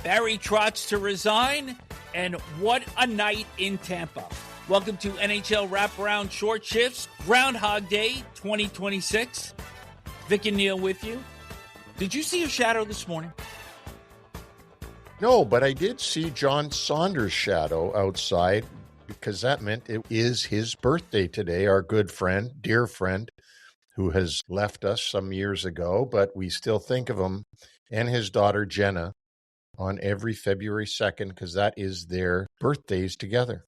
Barry Trotz to resign, and what a night in Tampa. Welcome to NHL Wraparound Short Shifts, Groundhog Day 2026. Vic and Neil with you. Did you see a shadow this morning? No, but I did see John Saunders' shadow outside because that meant it is his birthday today, our good friend, dear friend, who has left us some years ago, but we still think of him and his daughter Jenna on every February 2nd because that is their birthdays together.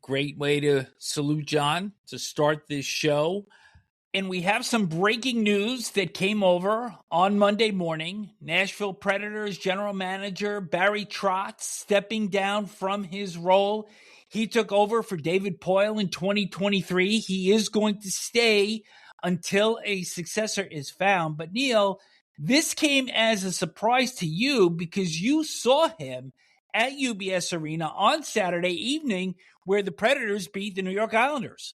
Great way to salute John to start this show. And we have some breaking news that came over on Monday morning. Nashville Predators general manager Barry Trotz stepping down from his role. He took over for David Poile in 2023. He is going to stay until a successor is found. But Neil, this came as a surprise to you because you saw him at UBS Arena on Saturday evening where the Predators beat the New York Islanders.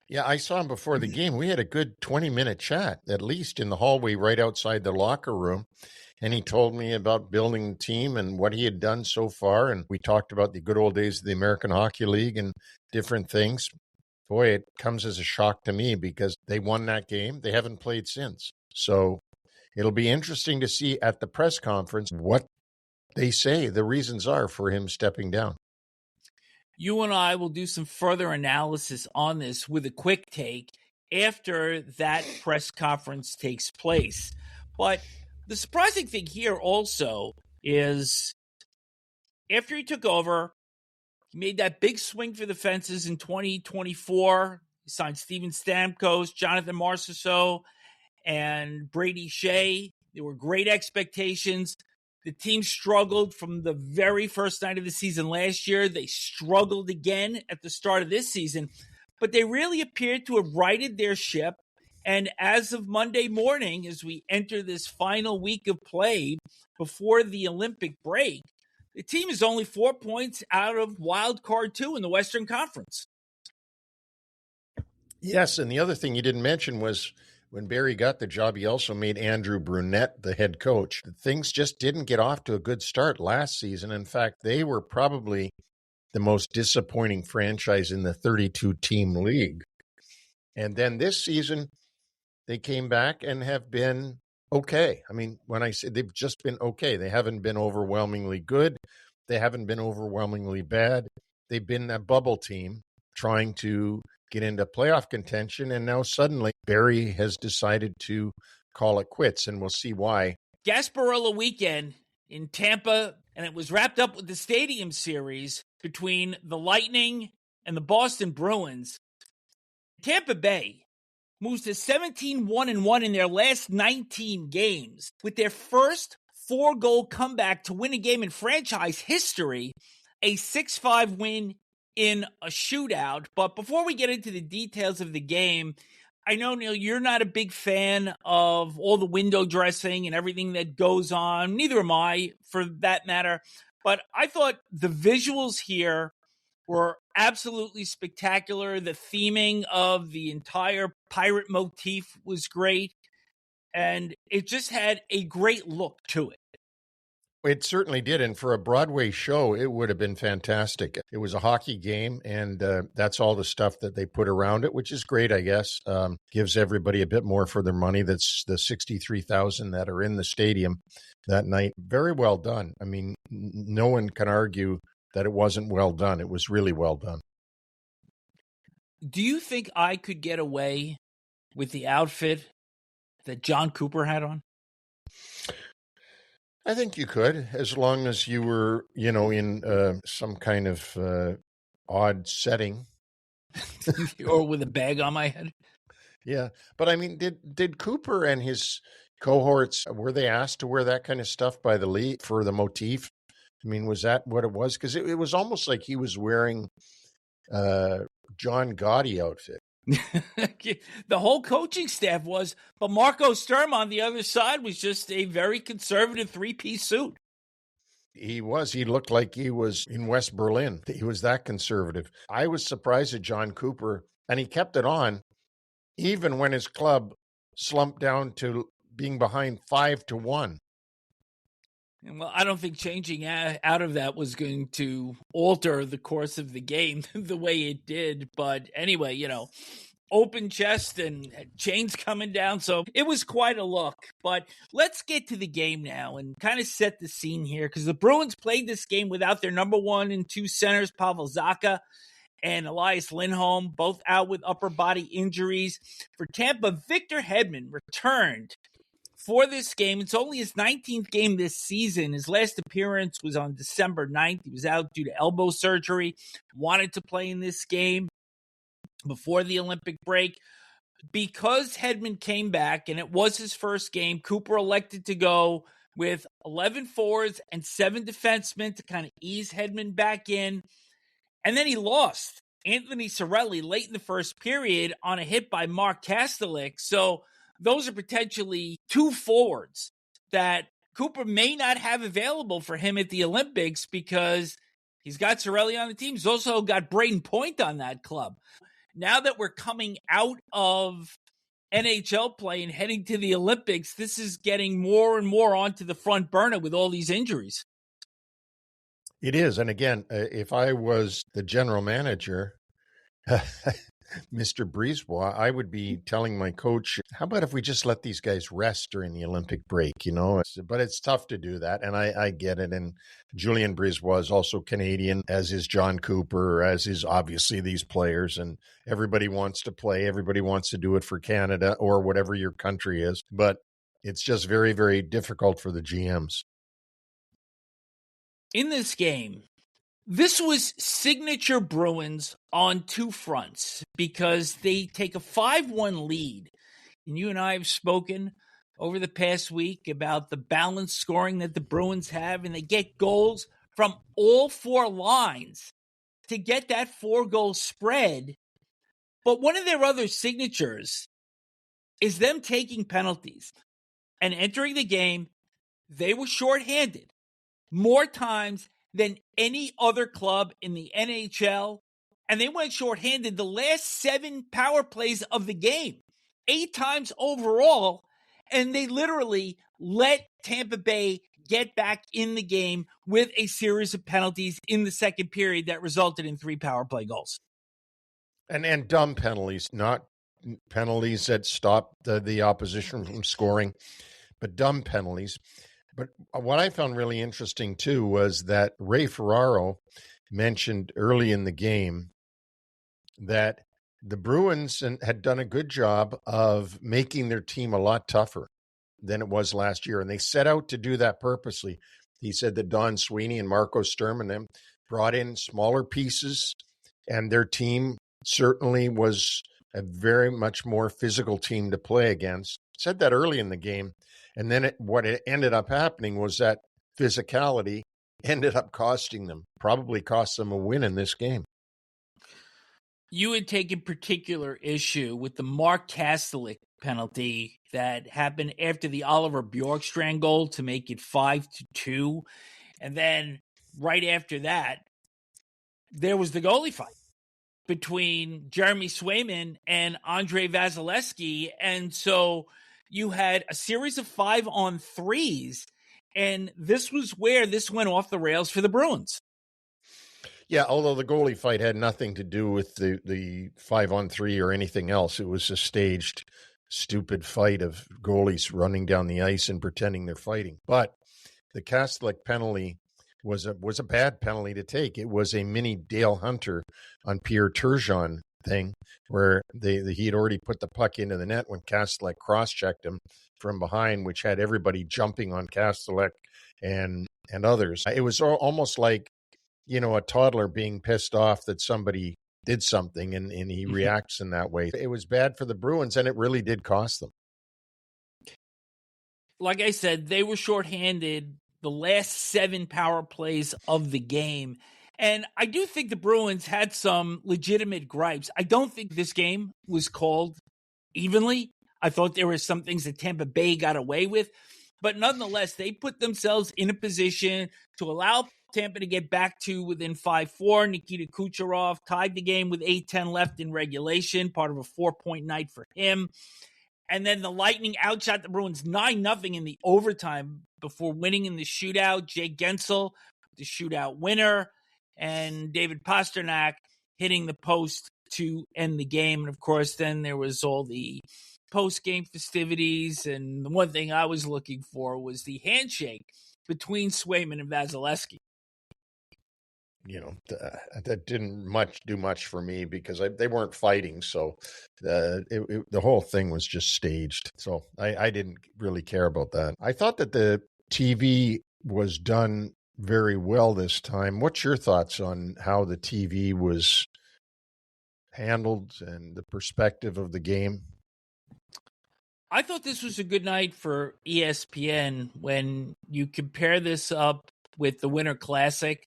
Yeah, I saw him before the game. We had a good 20-minute chat, at least in the hallway right outside the locker room. And he told me about building the team and what he had done so far. And we talked about the good old days of the American Hockey League and different things. Boy, it comes as a shock to me because they won that game. They haven't played since. So it'll be interesting to see at the press conference what they say the reasons are for him stepping down. You and I will do some further analysis on this with a quick take after that press conference takes place. But the surprising thing here also is after he took over, he made that big swing for the fences in 2024. He signed Steven Stamkos, Jonathan Marchessault, and Brady Shea. There were great expectations. The team struggled from the very first night of the season last year. They struggled again at the start of this season, but they really appeared to have righted their ship. And as of Monday morning, as we enter this final week of play before the Olympic break, the team is only 4 points out of wild card 2 in the Western Conference. Yes, and the other thing you didn't mention was when Barry got the job, he also made Andrew Brunette the head coach. Things just didn't get off to a good start last season. In fact, they were probably the most disappointing franchise in the 32-team league. And then this season, they came back and have been okay. I mean, when I say they've just been okay, they haven't been overwhelmingly good. They haven't been overwhelmingly bad. They've been a bubble team trying to get into playoff contention, and now suddenly Barry has decided to call it quits, and we'll see why. Gasparilla weekend in Tampa, and it was wrapped up with the Stadium Series between the Lightning and the Boston Bruins. Tampa Bay moves to 17-1-1 in their last 19 games with their first 4-goal comeback to win a game in franchise history, a 6-5 win in a shootout. But before we get into the details of the game, I know, Neil, you're not a big fan of all the window dressing and everything that goes on. Neither am I, for that matter. But I thought the visuals here were absolutely spectacular. The theming of the entire pirate motif was great. And it just had a great look to it. It certainly did, and for a Broadway show, it would have been fantastic. It was a hockey game, and that's all the stuff that they put around it, which is great, I guess. Gives everybody a bit more for their money. That's the 63,000 that are in the stadium that night. Very well done. I mean, no one can argue that it wasn't well done. It was really well done. Do you think I could get away with the outfit that John Cooper had on? I think you could, as long as you were, in some kind of odd setting. Or with a bag on my head? Yeah. But I mean, did Cooper and his cohorts, were they asked to wear that kind of stuff by the league for the motif? I mean, was that what it was? Because it was almost like he was wearing John Gotti outfit. The whole coaching staff was, but Marco Sturm on the other side was just a very conservative 3-piece suit. He looked like he was in West Berlin. He was that conservative. I was surprised at John Cooper, and he kept it on even when his club slumped down to being behind 5-1. Well, I don't think changing out of that was going to alter the course of the game the way it did. But anyway, open chest and chains coming down. So it was quite a look. But let's get to the game now and kind of set the scene here, because the Bruins played this game without their number 1 and 2 centers, Pavel Zacha and Elias Lindholm, both out with upper body injuries. For Tampa, Victor Hedman returned for this game. It's only his 19th game this season. His last appearance was on December 9th. He was out due to elbow surgery, wanted to play in this game before the Olympic break. Because Hedman came back and it was his first game, Cooper elected to go with 11 forwards and 7 defensemen to kind of ease Hedman back in. And then he lost Anthony Cirelli late in the first period on a hit by Mark Kastelik. So those are potentially 2 forwards that Cooper may not have available for him at the Olympics, because he's got Cirelli on the team. He's also got Braden Point on that club. Now that we're coming out of NHL play and heading to the Olympics, this is getting more and more onto the front burner with all these injuries. It is. And again, if I was the general manager, Mr. Brisebois, I would be telling my coach, how about if we just let these guys rest during the Olympic break, But it's tough to do that, and I get it. And Julien Brisebois is also Canadian, as is John Cooper, as is obviously these players, and everybody wants to play. Everybody wants to do it for Canada or whatever your country is. But it's just very, very difficult for the GMs. In this game, this was signature Bruins on 2 fronts, because they take a 5-1 lead. And you and I have spoken over the past week about the balanced scoring that the Bruins have, and they get goals from all 4 lines to get that 4-goal spread. But one of their other signatures is them taking penalties. And entering the game, they were shorthanded more times than any other club in the NHL, and they went shorthanded the last 7 power plays of the game, 8 times overall, and they literally let Tampa Bay get back in the game with a series of penalties in the second period that resulted in 3 power play goals. And dumb penalties, not penalties that stop the opposition from scoring, but dumb penalties. But what I found really interesting, too, was that Ray Ferraro mentioned early in the game that the Bruins had done a good job of making their team a lot tougher than it was last year. And they set out to do that purposely. He said that Don Sweeney and Marco Sturm and them brought in smaller pieces, and their team certainly was a very much more physical team to play against. Said that early in the game. And then what ended up happening was that physicality ended up costing them, probably cost them a win in this game. You had taken particular issue with the Mark Kastelik penalty that happened after the Oliver Bjorkstrand goal to make it 5-2. And then right after that, there was the goalie fight between Jeremy Swayman and Andrei Vasilevsky. And so you had a series of 5-on-3s, and this was where this went off the rails for the Bruins. Yeah, although the goalie fight had nothing to do with the 5-on-3 or anything else. It was a staged, stupid fight of goalies running down the ice and pretending they're fighting. But the Kastelik penalty was a bad penalty to take. It was a mini Dale Hunter on Pierre Turgeon thing, where he had already put the puck into the net when Kastelik cross-checked him from behind, which had everybody jumping on Kastelik and others. It was almost like, a toddler being pissed off that somebody did something and he reacts in that way. It was bad for the Bruins, and it really did cost them. Like I said, they were shorthanded the last 7 power plays of the game. And I do think the Bruins had some legitimate gripes. I don't think this game was called evenly. I thought there were some things that Tampa Bay got away with. But nonetheless, they put themselves in a position to allow Tampa to get back to within 5-4. Nikita Kucherov tied the game with 8:10 left in regulation, part of a 4-point night for him. And then the Lightning outshot the Bruins 9-0 in the overtime before winning in the shootout. Jake Gensel, the shootout winner, and David Pastrnak hitting the post to end the game. And of course, then there was all the post-game festivities. And the one thing I was looking for was the handshake between Swayman and Vasilevsky. That didn't do much for me because they weren't fighting. So the whole thing was just staged. So I didn't really care about that. I thought that the TV was done very well this time. What's your thoughts on how the TV was handled and the perspective of the game? I thought this was a good night for ESPN when you compare this up with the Winter Classic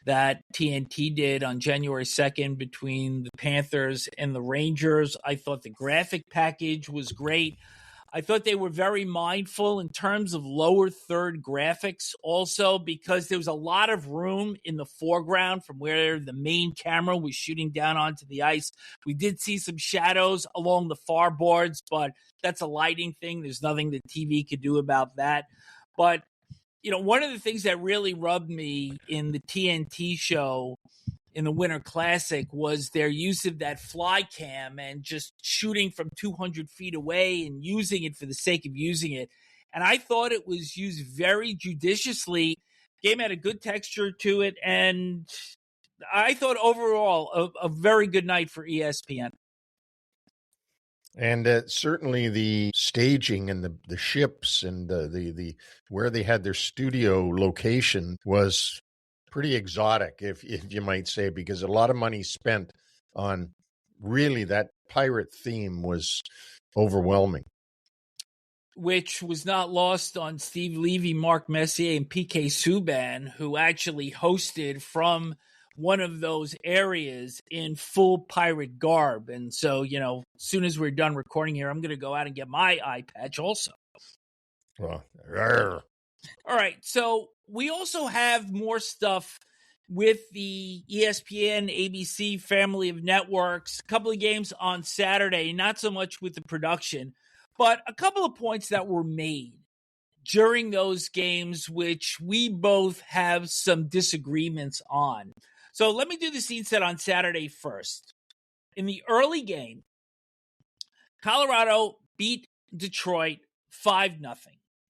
that TNT did on January 2nd between the Panthers and the Rangers. I thought the graphic package was great. I thought they were very mindful in terms of lower third graphics also, because there was a lot of room in the foreground from where the main camera was shooting down onto the ice. We did see some shadows along the far boards, but that's a lighting thing. There's nothing the TV could do about that. But one of the things that really rubbed me in the TNT show in the Winter Classic was their use of that fly cam and just shooting from 200 feet away and using it for the sake of using it. And I thought it was used very judiciously. Game had a good texture to it. And I thought overall a very good night for ESPN. And certainly the staging and the ships and the where they had their studio location was pretty exotic, if you might say, because a lot of money spent on really that pirate theme was overwhelming. Which was not lost on Steve Levy, Mark Messier, and PK Subban, who actually hosted from one of those areas in full pirate garb. And so, as soon as we're done recording here, I'm going to go out and get my eye patch also. Well, all right. So we also have more stuff with the ESPN, ABC family of networks. A couple of games on Saturday, not so much with the production, but a couple of points that were made during those games, which we both have some disagreements on. So let me do the scene set on Saturday first. In the early game, Colorado beat Detroit 5-0.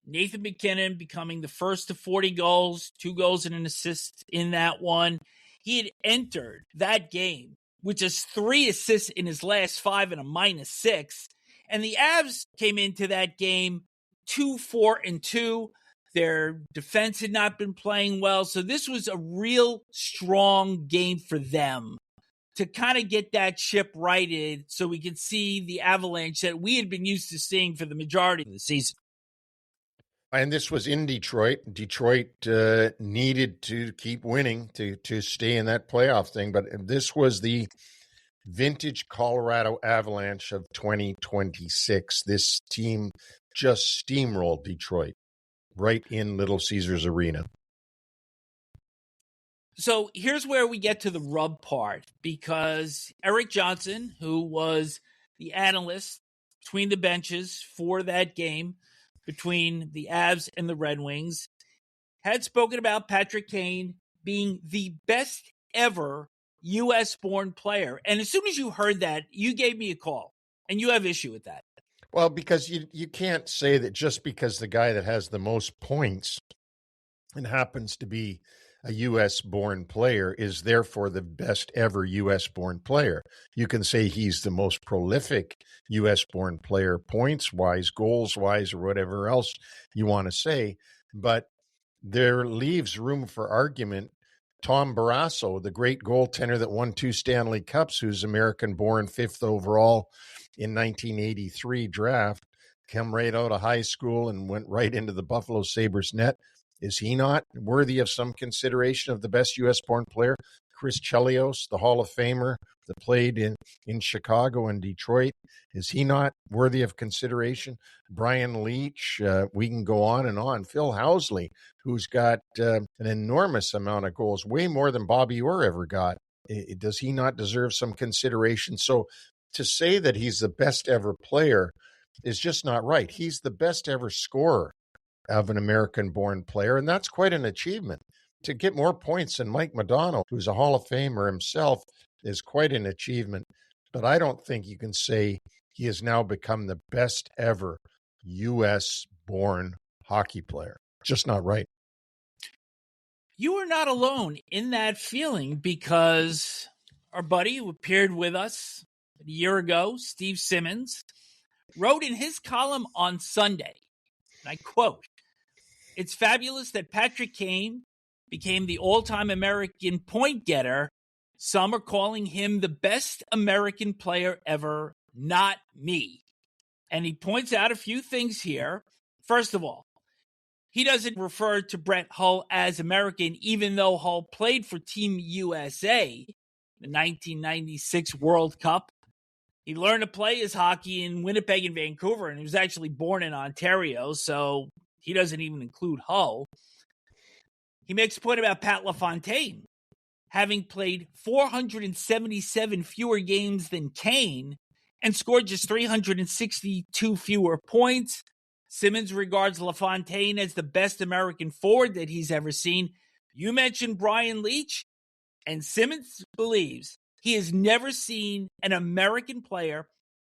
Nathan MacKinnon becoming the first to 40 goals, 2 goals and an assist in that one. He had entered that game with just 3 assists in his last 5 and a -6. And the Avs came into that game 2-4-2. Their defense had not been playing well. So this was a real strong game for them to kind of get that ship righted so we could see the Avalanche that we had been used to seeing for the majority of the season. And this was in Detroit. Detroit needed to keep winning to stay in that playoff thing. But this was the vintage Colorado Avalanche of 2026. This team just steamrolled Detroit right in Little Caesars Arena. So here's where we get to the rub part, because Eric Johnson, who was the analyst between the benches for that game between the Avs and the Red Wings, had spoken about Patrick Kane being the best ever U.S.-born player. And as soon as you heard that, you gave me a call, and you have issue with that. Well, because you can't say that just because the guy that has the most points and happens to be a U.S.-born player is therefore the best ever U.S.-born player. You can say he's the most prolific U.S.-born player, points-wise, goals-wise, or whatever else you want to say, but there leaves room for argument. Tom Barrasso, the great goaltender that won 2 Stanley Cups, who's American-born, 5th overall in 1983 draft, came right out of high school and went right into the Buffalo Sabres net. Is he not worthy of some consideration of the best U.S.-born player? Chris Chelios, the Hall of Famer that played in Chicago and Detroit, is he not worthy of consideration? Brian Leach, we can go on and on. Phil Housley, who's got an enormous amount of goals, way more than Bobby Orr ever got. Does he not deserve some consideration? So to say that he's the best ever player is just not right. He's the best ever scorer. of an American-born player, and that's quite an achievement. To get more points than Mike Modano, who's a Hall of Famer himself, is quite an achievement. But I don't think you can say he has now become the best ever U.S.-born hockey player. Just not right. You are not alone in that feeling, because our buddy who appeared with us a year ago, Steve Simmons, wrote in his column on Sunday, and I quote, "It's fabulous that Patrick Kane became the all-time American point getter. Some are calling him the best American player ever, not me." And he points out a few things here. First of all, he doesn't refer to Brett Hull as American, even though Hull played for Team USA, the 1996 World Cup. He learned to play his hockey in Winnipeg and Vancouver, and he was actually born in Ontario, so he doesn't even include Hull. He makes a point about Pat LaFontaine having played 477 fewer games than Kane and scored just 362 fewer points. Simmons regards LaFontaine as the best American forward that he's ever seen. You mentioned Brian Leetch, and Simmons believes he has never seen an American player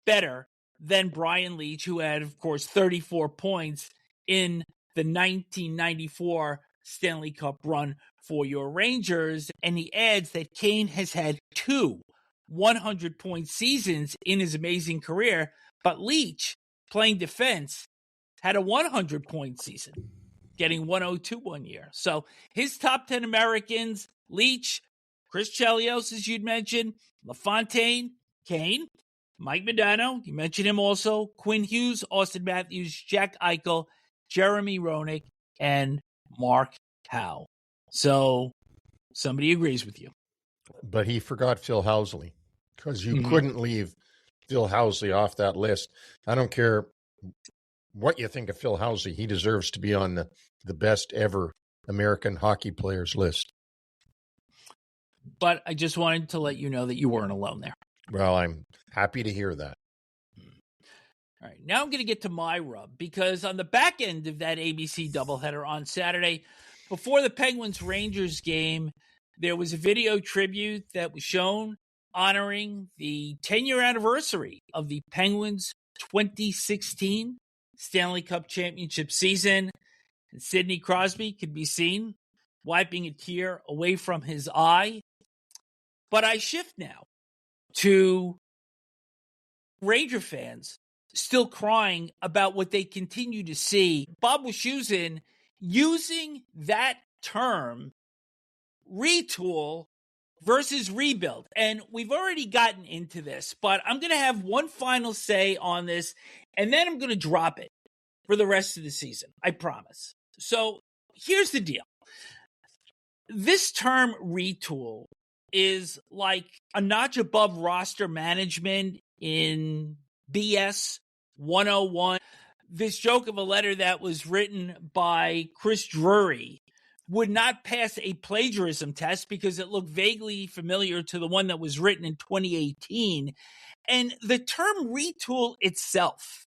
better than Brian Leetch, who had, of course, 34 points in the 1994 Stanley Cup run for your Rangers. And he adds that Kane has had 2 100-point seasons in his amazing career, but Leetch, playing defense, had a 100-point season, getting 102 one year. So his top 10 Americans: Leetch, Chris Chelios, as you'd mentioned, LaFontaine, Kane, Mike Modano, you mentioned him also, Quinn Hughes, Auston Matthews, Jack Eichel, Jeremy Roenick, and Mark Howe. So somebody agrees with you. But he forgot Phil Housley, because you couldn't leave Phil Housley off that list. I don't care what you think of Phil Housley. He deserves to be on the best ever American hockey players list. But I just wanted to let you know that you weren't alone there. Well, I'm happy to hear that. All right, now I'm going to get to my rub, because on the back end of that ABC doubleheader on Saturday, before the Penguins-Rangers game, there was a video tribute that was shown honoring the 10-year anniversary of the Penguins' 2016 Stanley Cup championship season. And Sidney Crosby could be seen wiping a tear away from his eye. But I shift now to Ranger fans still crying about what they continue to see. Bob Wischusen using that term, retool versus rebuild. And we've already gotten into this, but I'm going to have one final say on this, and then I'm going to drop it for the rest of the season. I promise. So here's the deal. This term retool is like a notch above roster management in BS 101. This joke of a letter that was written by Chris Drury would not pass a plagiarism test because it looked vaguely familiar to the one that was written in 2018. And the term retool itself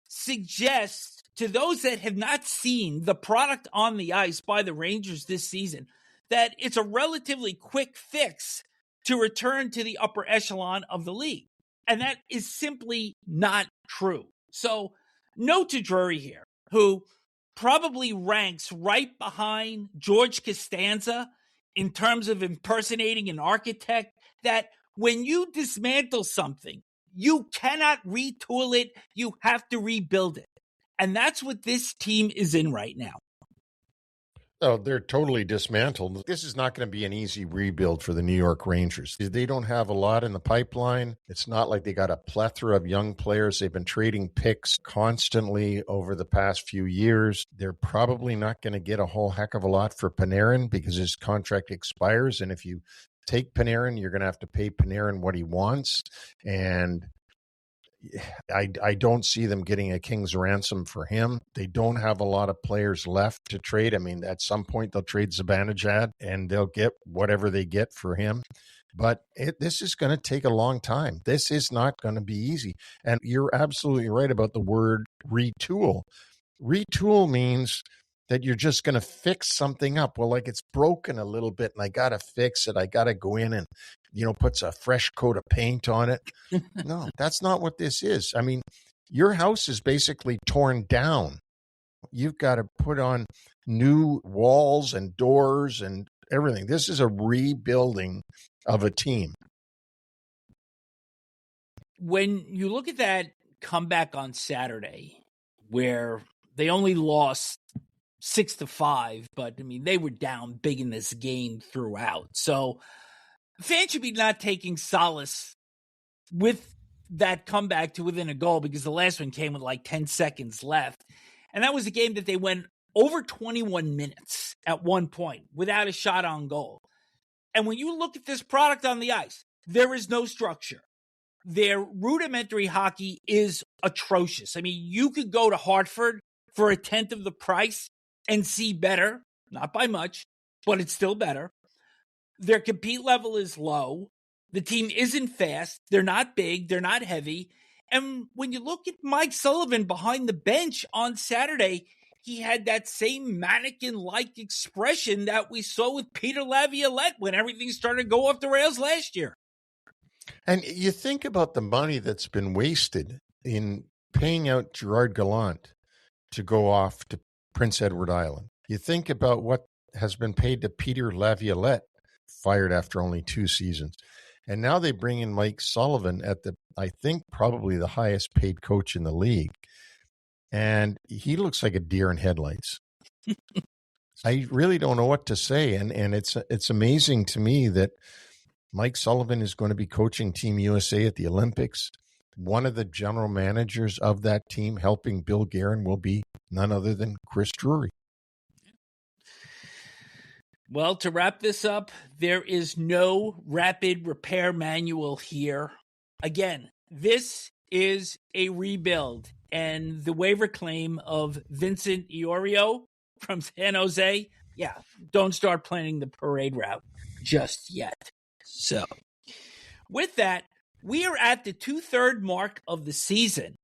suggests to those that have not seen the product on the ice by the Rangers this season that it's a relatively quick fix to return to the upper echelon of the league. And that is simply not true. So note to Drury here, who probably ranks right behind George Costanza in terms of impersonating an architect, that when you dismantle something, you cannot retool it. You have to rebuild it. And that's what this team is in right now. Oh, they're totally dismantled. This is not going to be an easy rebuild for the New York Rangers. They don't have a lot in the pipeline. It's not like they got a plethora of young players. They've been trading picks constantly over the past few years. They're probably not going to get a whole heck of a lot for Panarin because his contract expires. And if you take Panarin, you're going to have to pay Panarin what he wants. And I don't see them getting a king's ransom for him. They don't have a lot of players left to trade. I mean, at some point they'll trade Zibanejad and they'll get whatever they get for him. But this is going to take a long time. This is not going to be easy. And you're absolutely right about the word retool. Retool means that you're just going to fix something up. Well, like it's broken a little bit and I got to fix it. I got to go in and, puts a fresh coat of paint on it. No, that's not what this is. I mean, your house is basically torn down. You've got to put on new walls and doors and everything. This is a rebuilding of a team. When you look at that comeback on Saturday, where they only lost 6-5, but I mean, they were down big in this game throughout. So fans should be not taking solace with that comeback to within a goal, because the last one came with like 10 seconds left. And that was a game that they went over 21 minutes at one point without a shot on goal. And when you look at this product on the ice, there is no structure. Their rudimentary hockey is atrocious. I mean, you could go to Hartford for a tenth of the price and see better, not by much, but it's still better. Their compete level is low. The team isn't fast. They're not big. They're not heavy. And when you look at Mike Sullivan behind the bench on Saturday, he had that same mannequin-like expression that we saw with Peter Laviolette when everything started to go off the rails last year. And you think about the money that's been wasted in paying out Gerard Gallant to go off to Prince Edward Island. You think about what has been paid to Peter Laviolette, fired after only 2 seasons. And now they bring in Mike Sullivan at I think probably the highest paid coach in the league. And he looks like a deer in headlights. I really don't know what to say. And it's amazing to me that Mike Sullivan is going to be coaching Team USA at the Olympics. One of the general managers of that team helping Bill Guerin will be none other than Chris Drury. Well, to wrap this up, there is no rapid repair manual here. Again, this is a rebuild. And the waiver claim of Vincent Iorio from San Jose, don't start planning the parade route just yet. So, with that, we are at the 2/3 mark of the season.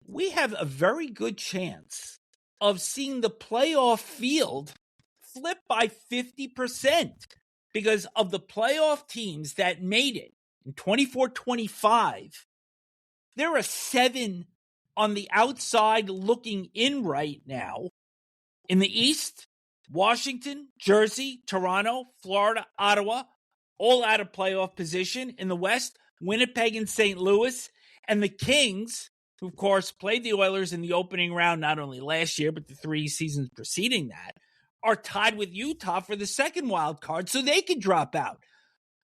We have a very good chance of seeing the playoff field flip by 50%, because of the playoff teams that made it in 24-25, there are 7 on the outside looking in right now. In the East, Washington, Jersey, Toronto, Florida, Ottawa, all out of playoff position. In the West, Winnipeg and St. Louis. And the Kings, who of course played the Oilers in the opening round not only last year, but the 3 seasons preceding that, are tied with Utah for the second wild card, so they could drop out.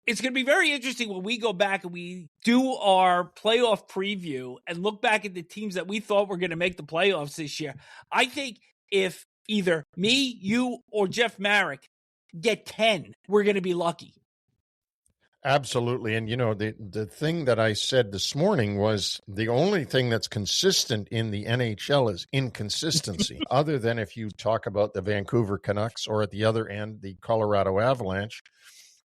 It's going to be very interesting when we go back and we do our playoff preview and look back at the teams that we thought were going to make the playoffs this year. I think if either me, you, or Jeff Marek get 10, we're going to be lucky. Absolutely. And, the thing that I said this morning was the only thing that's consistent in the NHL is inconsistency, other than if you talk about the Vancouver Canucks or at the other end, the Colorado Avalanche.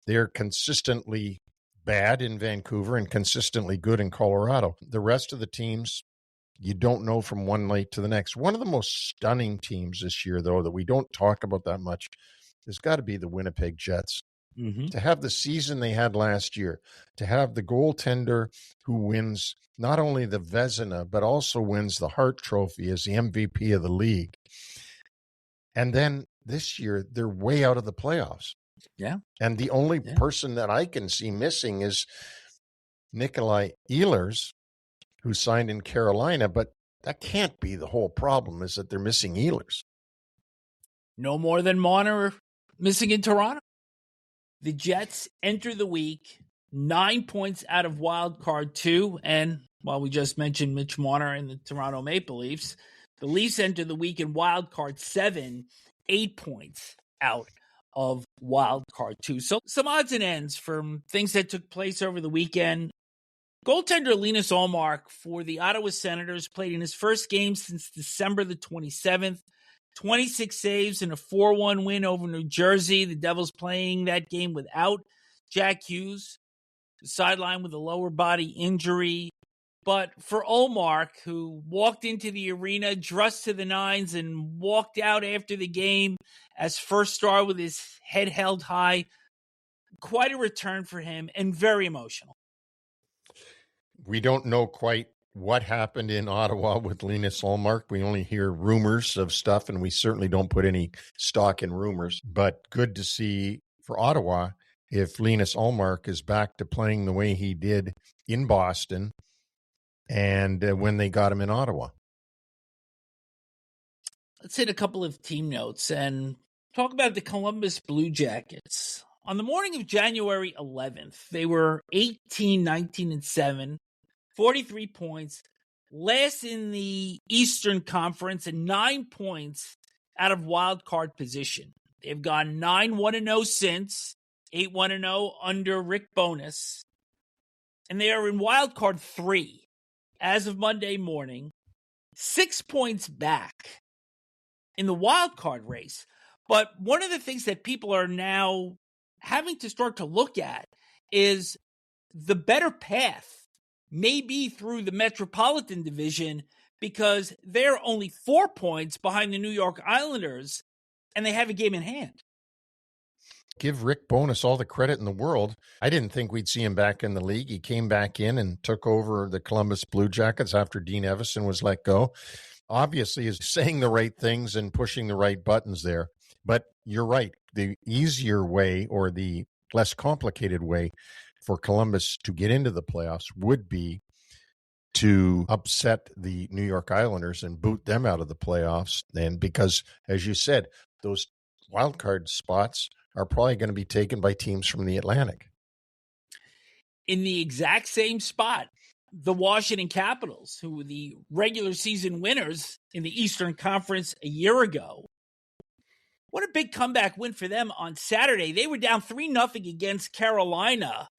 They're consistently bad in Vancouver and consistently good in Colorado. The rest of the teams, you don't know from one night to the next. One of the most stunning teams this year, though, that we don't talk about that much, has got to be the Winnipeg Jets. Mm-hmm. To have the season they had last year, to have the goaltender who wins not only the Vezina, but also wins the Hart Trophy as the MVP of the league. And then this year, they're way out of the playoffs. Yeah. And the only person that I can see missing is Nikolai Ehlers, who signed in Carolina, but that can't be the whole problem, is that they're missing Ehlers. No more than Marner missing in Toronto. The Jets enter the week 9 points out of wild card 2. And while we just mentioned Mitch Marner and the Toronto Maple Leafs, the Leafs enter the week in wild card 7, 8 points out of wild card 2. So some odds and ends from things that took place over the weekend. Goaltender Linus Ullmark for the Ottawa Senators played in his first game since December the 27th. 26 saves and a 4-1 win over New Jersey. The Devils playing that game without Jack Hughes, sidelined with a lower body injury. But for Ullmark, who walked into the arena dressed to the nines and walked out after the game as first star with his head held high, quite a return for him and very emotional. We don't know quite what happened in Ottawa with Linus Ullmark. We only hear rumors of stuff, and we certainly don't put any stock in rumors. But good to see for Ottawa if Linus Ullmark is back to playing the way he did in Boston and when they got him in Ottawa. Let's hit a couple of team notes and talk about the Columbus Blue Jackets. On the morning of January 11th, they were 18, 19, and 7, 43 points, last in the Eastern Conference, and 9 points out of wild card position. They've gone 9-1-0 since, 8-1-0 under Rick Bowness, and they are in wild card 3 as of Monday morning, 6 points back in the wild card race. But one of the things that people are now having to start to look at is the better path may be through the Metropolitan Division, because they're only 4 points behind the New York Islanders and they have a game in hand. Give Rick Bowness all the credit in the world. I didn't think we'd see him back in the league. He came back in and took over the Columbus Blue Jackets after Dean Evison was let go. Obviously is saying the right things and pushing the right buttons there. But you're right. The easier way, or the less complicated way for Columbus to get into the playoffs would be to upset the New York Islanders and boot them out of the playoffs. And because, as you said, those wildcard spots are probably going to be taken by teams from the Atlantic. In the exact same spot, the Washington Capitals, who were the regular season winners in the Eastern Conference a year ago. What a big comeback win for them on Saturday. They were down 3-0 against Carolina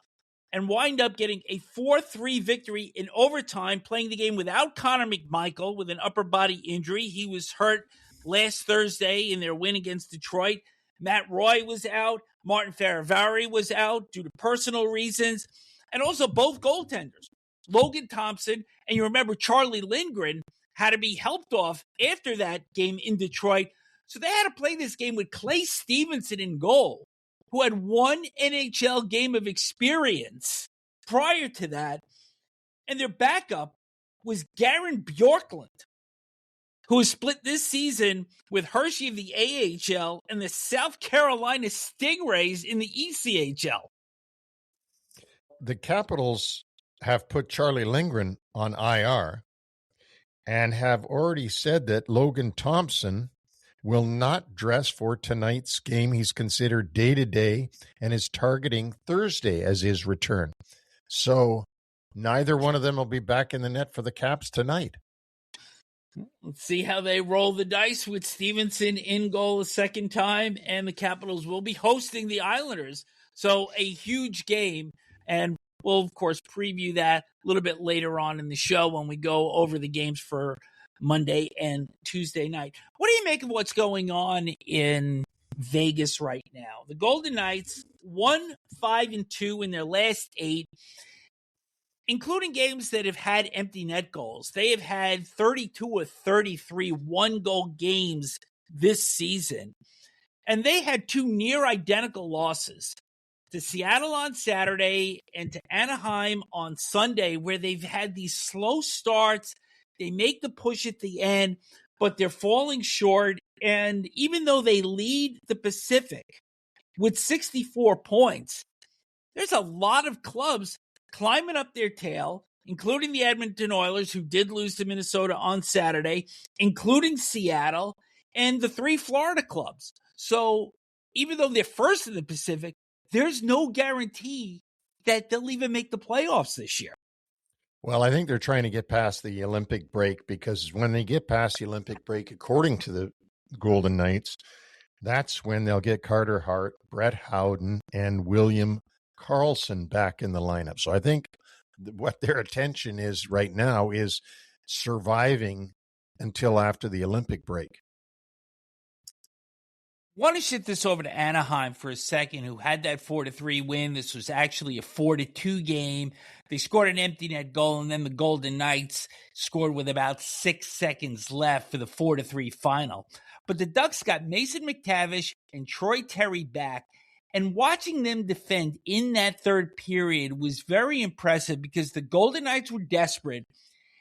and wind up getting a 4-3 victory in overtime, playing the game without Connor McMichael with an upper body injury. He was hurt last Thursday in their win against Detroit. Matt Roy was out. Martin Faravari was out due to personal reasons. And also both goaltenders, Logan Thompson, and you remember Charlie Lindgren, had to be helped off after that game in Detroit. So they had to play this game with Clay Stevenson in goal, who had one NHL game of experience prior to that. And their backup was Garen Bjorklund, who was split this season with Hershey of the AHL and the South Carolina Stingrays in the ECHL. The Capitals have put Charlie Lindgren on IR and have already said that Logan Thompson will not dress for tonight's game. He's considered day-to-day and is targeting Thursday as his return. So neither one of them will be back in the net for the Caps tonight. Let's see how they roll the dice with Stevenson in goal a second time, and the Capitals will be hosting the Islanders. So a huge game, and we'll, of course, preview that a little bit later on in the show when we go over the games for Monday and Tuesday night. What do you make of what's going on in Vegas right now? The Golden Knights 1-5-2 in their last 8, including games that have had empty net goals. They have had 32 of 33 one-goal games this season. And they had 2 near identical losses to Seattle on Saturday and to Anaheim on Sunday, where they've had these slow starts. They make the push at the end, but they're falling short. And even though they lead the Pacific with 64 points, there's a lot of clubs climbing up their tail, including the Edmonton Oilers, who did lose to Minnesota on Saturday, including Seattle, and the 3 Florida clubs. So even though they're first in the Pacific, there's no guarantee that they'll even make the playoffs this year. Well, I think they're trying to get past the Olympic break, because when they get past the Olympic break, according to the Golden Knights, that's when they'll get Carter Hart, Brett Howden, and William Karlsson back in the lineup. So I think what their attention is right now is surviving until after the Olympic break. Want to shift this over to Anaheim for a second, who had that 4-3 win. This was actually a 4-2 game. They scored an empty net goal, and then the Golden Knights scored with about 6 seconds left for the 4-3 final. But the Ducks got Mason McTavish and Troy Terry back, and watching them defend in that third period was very impressive because the Golden Knights were desperate.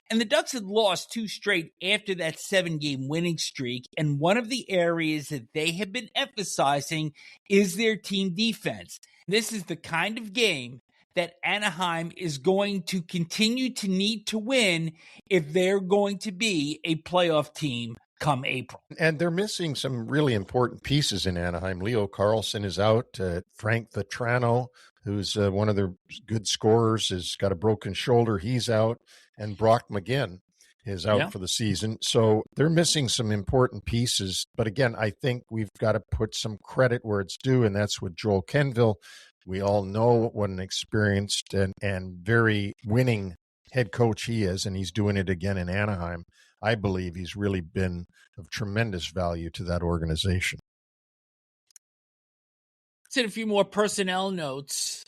And the Ducks had lost 2 straight after that 7-game winning streak. And one of the areas that they have been emphasizing is their team defense. This is the kind of game that Anaheim is going to continue to need to win if they're going to be a playoff team come April. And they're missing some really important pieces in Anaheim. Leo Carlsson is out. Frank Vetrano, who's one of their good scorers, has got a broken shoulder. He's out. And Brock McGinn is out for the season. So they're missing some important pieces. But again, I think we've got to put some credit where it's due, and that's with Joel Kenville. We all know what an experienced and very winning head coach he is, and he's doing it again in Anaheim. I believe he's really been of tremendous value to that organization. Let's hit a few more personnel notes.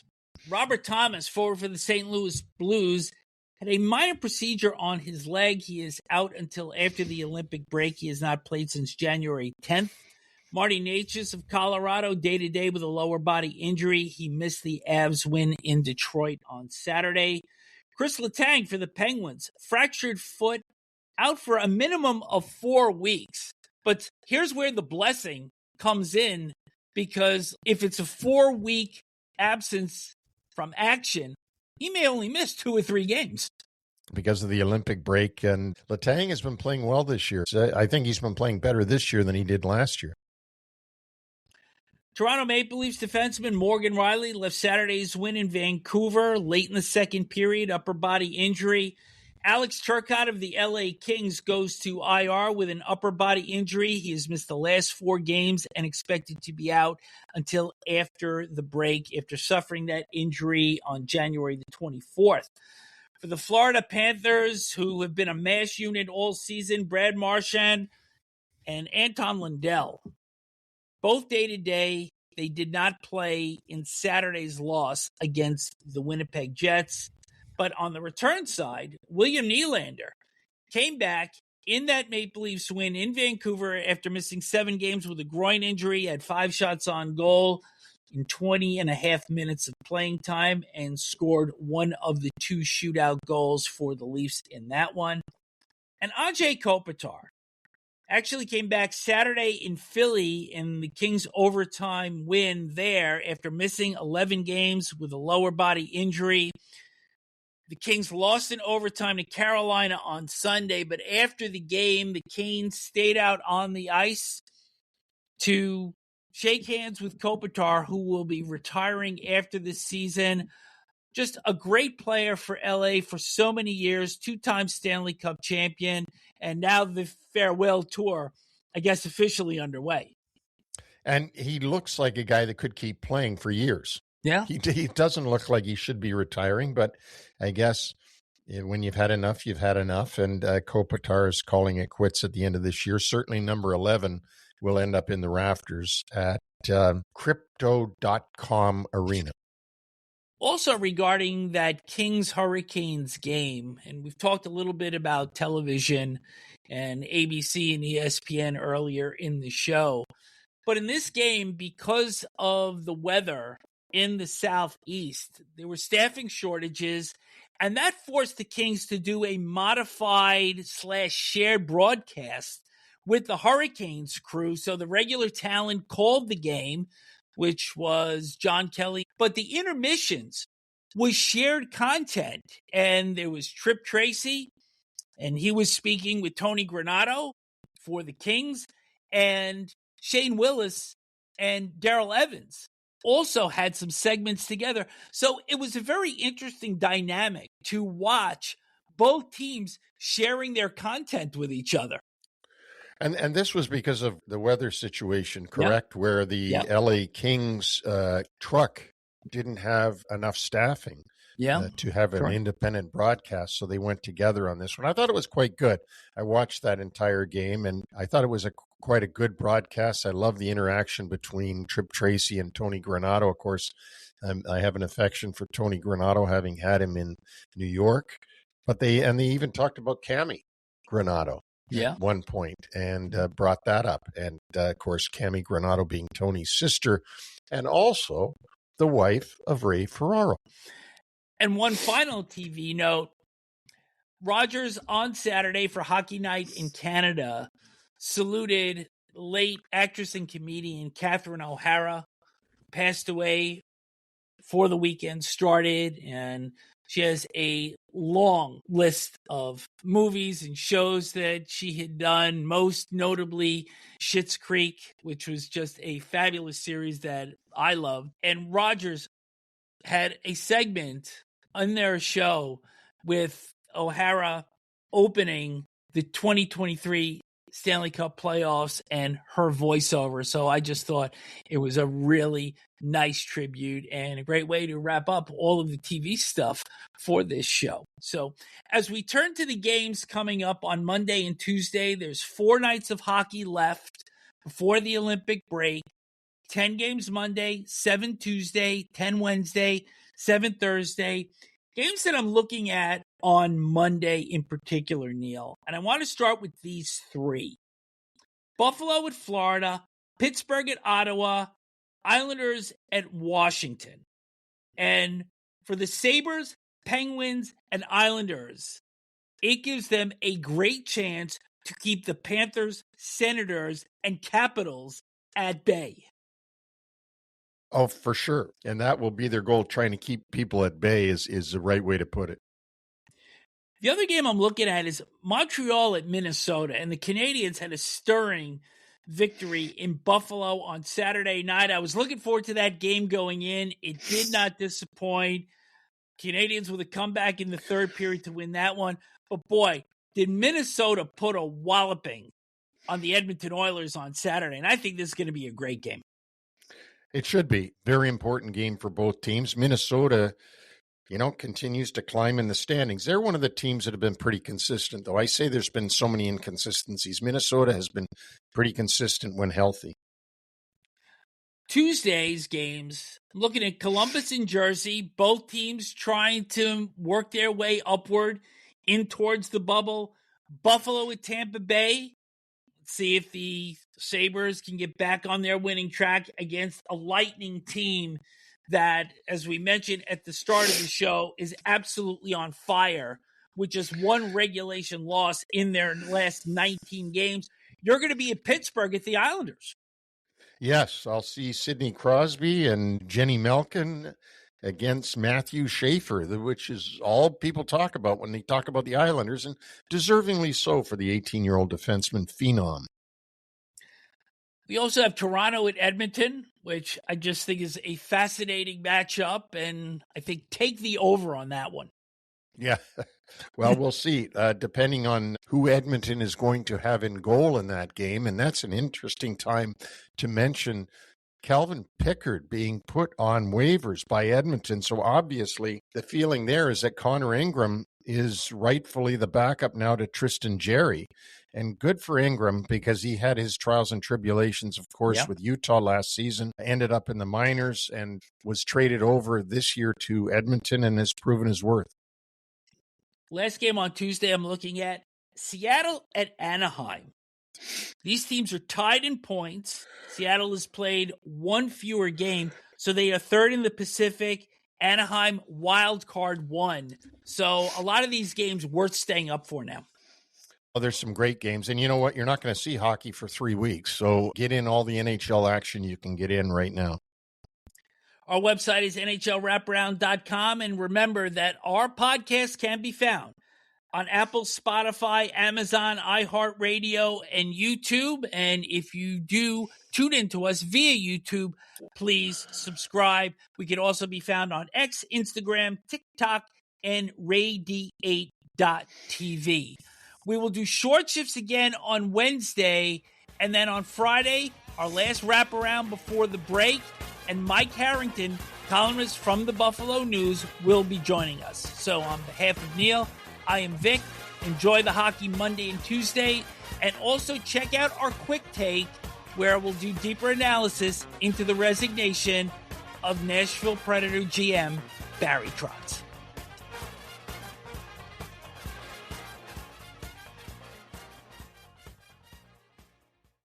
Robert Thomas, forward for the St. Louis Blues, had a minor procedure on his leg. He is out until after the Olympic break. He has not played since January 10th. Marty Necas of Colorado, day-to-day with a lower body injury. He missed the Avs win in Detroit on Saturday. Chris Letang for the Penguins, fractured foot, out for a minimum of 4 weeks. But here's where the blessing comes in, because if it's a 4-week absence from action, he may only miss 2 or 3 games. Because of the Olympic break. And Letang has been playing well this year. So I think he's been playing better this year than he did last year. Toronto Maple Leafs defenseman Morgan Riley left Saturday's win in Vancouver late in the second period, upper body injury. Alex Turcotte of the LA Kings goes to IR with an upper body injury. He has missed the last 4 games and expected to be out until after the break, after suffering that injury on January the 24th. For the Florida Panthers, who have been a mash unit all season, Brad Marchand and Anton Lundell, both day-to-day, they did not play in Saturday's loss against the Winnipeg Jets. But on the return side, William Nylander came back in that Maple Leafs win in Vancouver after missing 7 games with a groin injury, had 5 shots on goal in 20 and a half minutes of playing time, and scored one of the 2 shootout goals for the Leafs in that one. And Ajay Kopitar actually came back Saturday in Philly in the Kings' overtime win there after missing 11 games with a lower body injury. The Kings lost in overtime to Carolina on Sunday, but after the game, the Canes stayed out on the ice to shake hands with Kopitar, who will be retiring after this season. Just a great player for LA for so many years, 2-time Stanley Cup champion, and now the farewell tour, I guess, officially underway. And he looks like a guy that could keep playing for years. Yeah. He doesn't look like he should be retiring, but I guess when you've had enough, you've had enough. And Kopitar is calling it quits at the end of this year. Certainly number 11 will end up in the rafters at Crypto.com Arena. Also regarding that Kings-Hurricanes game, and we've talked a little bit about television and ABC and ESPN earlier in the show, but in this game, because of the weather in the Southeast, there were staffing shortages, and that forced the Kings to do a modified/shared broadcast with the Hurricanes crew. So the regular talent called the game, which was John Kelly, but the intermissions was shared content. And there was Trip Tracy, and he was speaking with Tony Granato for the Kings, and Shane Willis and Daryl Evans also had some segments together. So it was a very interesting dynamic to watch both teams sharing their content with each other. And this was because of the weather situation, correct? Yep. Where the LA Kings truck didn't have enough staffing. to have an independent broadcast. So they went together on this one. I thought it was quite good. I watched that entire game, and I thought it was quite a good broadcast. I love the interaction between Trip Tracy and Tony Granato. Of course, I have an affection for Tony Granato, having had him in New York. But they even talked about Cami Granato at one point and brought that up. And, of course, Cami Granato being Tony's sister and also the wife of Ray Ferraro. And one final TV note, Rogers on Saturday for Hockey Night in Canada saluted late actress and comedian Catherine O'Hara, passed away before the weekend started, and she has a long list of movies and shows that she had done, most notably Schitt's Creek, which was just a fabulous series that I loved. And Rogers had a segment on their show with O'Hara opening the 2023 Stanley Cup playoffs and her voiceover. So I just thought it was a really nice tribute and a great way to wrap up all of the TV stuff for this show. So as we turn to the games coming up on Monday and Tuesday, there's 4 nights of hockey left before the Olympic break. 10 games Monday, 7 Tuesday, 10 Wednesday, 7 Thursday. Games that I'm looking at on Monday in particular, Neil. And I want to start with these 3. Buffalo at Florida, Pittsburgh at Ottawa, Islanders at Washington. And for the Sabres, Penguins, and Islanders, it gives them a great chance to keep the Panthers, Senators, and Capitals at bay. Oh, for sure. And that will be their goal. Trying to keep people at bay is the right way to put it. The other game I'm looking at is Montreal at Minnesota, and the Canadiens had a stirring victory in Buffalo on Saturday night. I was looking forward to that game going in. It did not disappoint. Canadiens with a comeback in the third period to win that one. But boy, did Minnesota put a walloping on the Edmonton Oilers on Saturday, and I think this is going to be a great game. It should be. Very important game for both teams. Minnesota, continues to climb in the standings. They're one of the teams that have been pretty consistent, though. I say there's been so many inconsistencies. Minnesota has been pretty consistent when healthy. Tuesday's games, I'm looking at Columbus and Jersey, both teams trying to work their way upward in towards the bubble. Buffalo at Tampa Bay. See if the Sabres can get back on their winning track against a Lightning team that, as we mentioned at the start of the show, is absolutely on fire with just one regulation loss in their last 19 games. You're going to be at Pittsburgh at the Islanders. Yes, I'll see Sidney Crosby and Jenny Malkin against Matthew Schaefer, which is all people talk about when they talk about the Islanders, and deservingly so for the 18-year-old defenseman phenom. We also have Toronto at Edmonton, which I just think is a fascinating matchup, and I think take the over on that one. Yeah, well, we'll see, depending on who Edmonton is going to have in goal in that game, and that's an interesting time to mention Calvin Pickard being put on waivers by Edmonton. So obviously the feeling there is that Connor Ingram is rightfully the backup now to Tristan Jarry. And good for Ingram because he had his trials and tribulations, of course, with Utah last season, ended up in the minors and was traded over this year to Edmonton and has proven his worth. Last game on Tuesday I'm looking at Seattle at Anaheim. These teams are tied in points. Seattle has played one fewer game, so they are third in the Pacific. Anaheim wild card 1. So a lot of these games worth staying up for now. Well, there's some great games. And you know what? You're not going to see hockey for 3 weeks. So get in all the NHL action you can get in right now. Our website is NHLWraparound.com. And remember that our podcast can be found on Apple, Spotify, Amazon, iHeartRadio, and YouTube. And if you do tune into us via YouTube, please subscribe. We can also be found on X, Instagram, TikTok, and Radiate.tv. We will do short shifts again on Wednesday, and then on Friday, our last wraparound before the break. and Mike Harrington, columnist from the Buffalo News, will be joining us. So on behalf of Neil, I am Vic. Enjoy the hockey Monday and Tuesday, and also check out our quick take where we'll do deeper analysis into the resignation of Nashville Predator GM Barry Trotz.